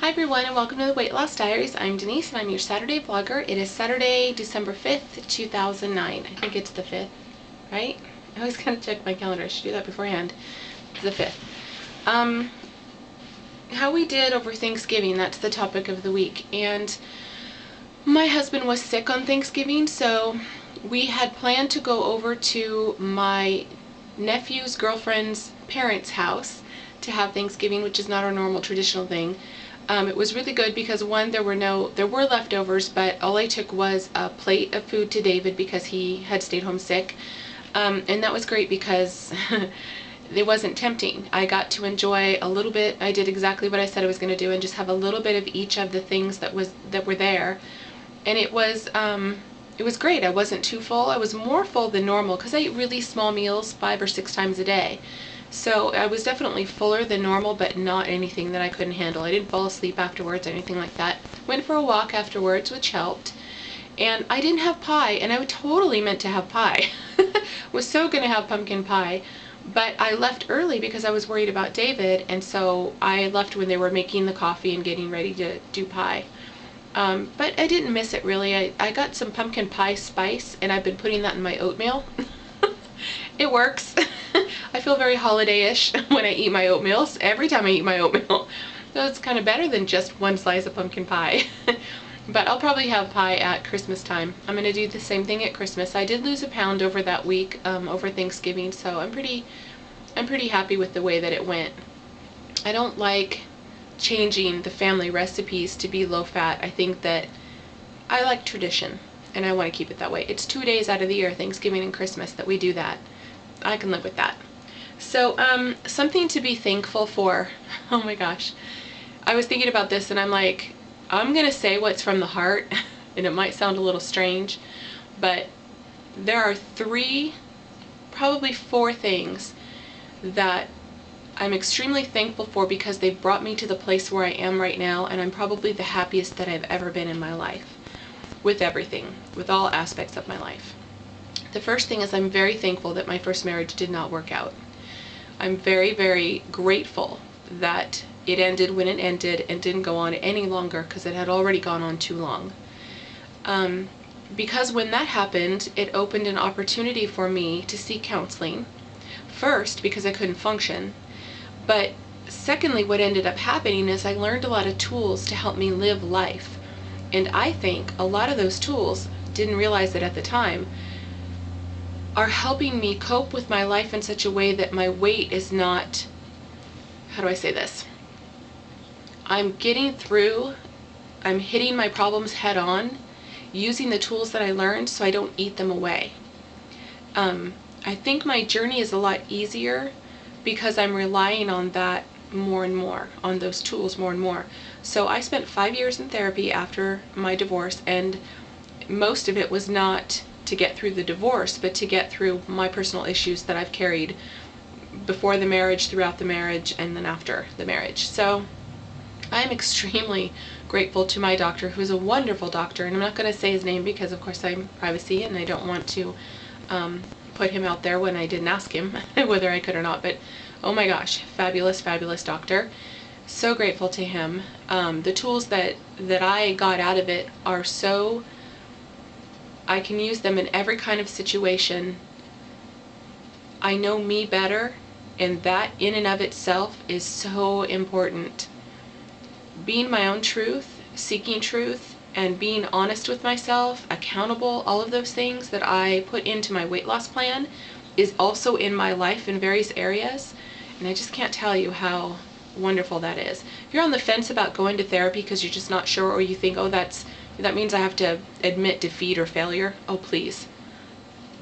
Hi everyone, and welcome to the Weight Loss Diaries. I'm Denise and I'm your Saturday vlogger. It is Saturday, December 5th, 2009. I think it's the 5th, right? I always gotta check my calendar. I should do that beforehand. It's the 5th. How we did over Thanksgiving, that's the topic of the week. And my husband was sick on Thanksgiving, so we had planned to go over to my nephew's girlfriend's parents' house to have Thanksgiving, which is not our normal traditional thing. It was really good because one, there were leftovers, but all I took was a plate of food to David because he had stayed home sick. And that was great because it wasn't tempting. I got to enjoy a little bit. I did exactly what I said I was going to do and just have a little bit of each of the things that were there. And it was great. I wasn't too full. I was more full than normal because I eat really small meals 5 or 6 times a day. So I was definitely fuller than normal, but not anything that I couldn't handle. I didn't fall asleep afterwards or anything like that. Went for a walk afterwards, which helped. And I didn't have pie, and I totally meant to have pie. Was so going to have pumpkin pie, but I left early because I was worried about David, and so I left when they were making the coffee and getting ready to do pie. But I didn't miss it really. I got some pumpkin pie spice, and I've been putting that in my oatmeal. It works. I feel very holiday-ish when I eat my oatmeal, every time I eat my oatmeal. So it's kind of better than just one slice of pumpkin pie. But I'll probably have pie at Christmas time. I'm going to do the same thing at Christmas. I did lose a pound over that week, over Thanksgiving, so I'm pretty happy with the way that it went. I don't like changing the family recipes to be low-fat. I think that I like tradition, and I want to keep it that way. It's 2 days out of the year, Thanksgiving and Christmas, that we do that. I can live with that. So, something to be thankful for. Oh my gosh. I was thinking about this and I'm like, I'm going to say what's from the heart, and it might sound a little strange, but there are 3, probably 4 things that I'm extremely thankful for because they've brought me to the place where I am right now, and I'm probably the happiest that I've ever been in my life. With everything, with all aspects of my life. The first thing is I'm very thankful that my first marriage did not work out. I'm very, very grateful that it ended when it ended and didn't go on any longer because it had already gone on too long. Because when that happened, it opened an opportunity for me to seek counseling. First, because I couldn't function, but secondly, what ended up happening is I learned a lot of tools to help me live life. And I think a lot of those tools, didn't realize it at the time, are helping me cope with my life in such a way that my weight is not, how do I say this? I'm getting through, I'm hitting my problems head on, using the tools that I learned so I don't eat them away. I think my journey is a lot easier because I'm relying on that more and more, on those tools more and more. So I spent 5 years in therapy after my divorce, and most of it was not to get through the divorce, but to get through my personal issues that I've carried before the marriage, throughout the marriage, and then after the marriage. So I'm extremely grateful to my doctor, who's a wonderful doctor, and I'm not going to say his name because of course I'm privacy and I don't want to put him out there when I didn't ask him whether I could or not, but oh my gosh, fabulous, fabulous doctor. So grateful to him. The tools that I got out of it are so, I can use them in every kind of situation. I know me better, and that in and of itself is so important. Being my own truth, seeking truth, and being honest with myself, accountable, all of those things that I put into my weight loss plan is also in my life in various areas, and I just can't tell you how wonderful that is. If you're on the fence about going to therapy because you're just not sure, or you think, oh, that means I have to admit defeat or failure, oh please,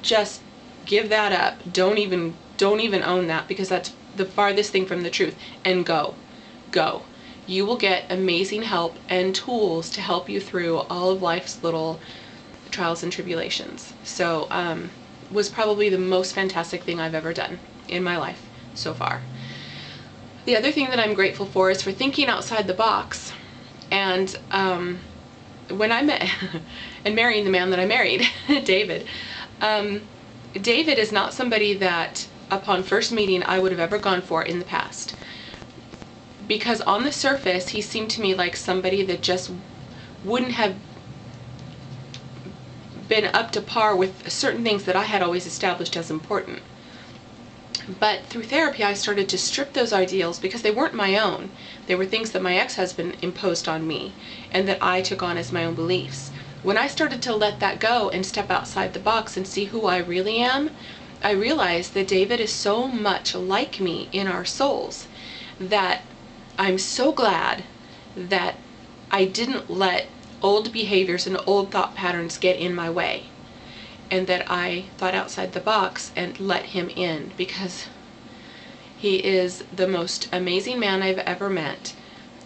just give that up. Don't even own that, because that's the farthest thing from the truth. And go. You will get amazing help and tools to help you through all of life's little trials and tribulations. So was probably the most fantastic thing I've ever done in my life so far. The other thing that I'm grateful for is for thinking outside the box, and when I met and marrying the man that I married, David. David is not somebody that upon first meeting I would have ever gone for in the past. because on the surface he seemed to me like somebody that just wouldn't have been up to par with certain things that I had always established as important. But through therapy, I started to strip those ideals because they weren't my own. They were things that my ex-husband imposed on me and that I took on as my own beliefs. When I started to let that go and step outside the box and see who I really am, I realized that David is so much like me in our souls that I'm so glad that I didn't let old behaviors and old thought patterns get in my way, and that I thought outside the box and let him in, because he is the most amazing man I've ever met.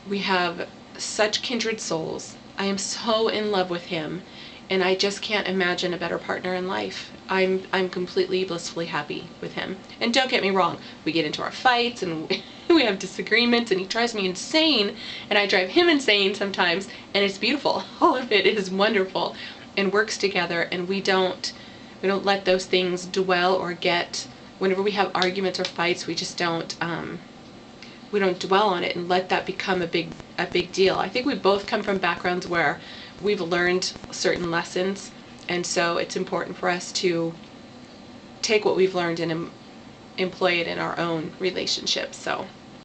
We have such kindred souls. I am so in love with him, and I just can't imagine a better partner in life. I'm completely blissfully happy with him. And don't get me wrong, we get into our fights and we have disagreements, and he drives me insane, and I drive him insane sometimes, and it's beautiful. All of it is wonderful and works together, and we don't let those things dwell or get, whenever we have arguments or fights, we just don't we don't dwell on it and let that become a big deal. I think we both come from backgrounds where we've learned certain lessons, and so it's important for us to take what we've learned and employ it in our own relationships. So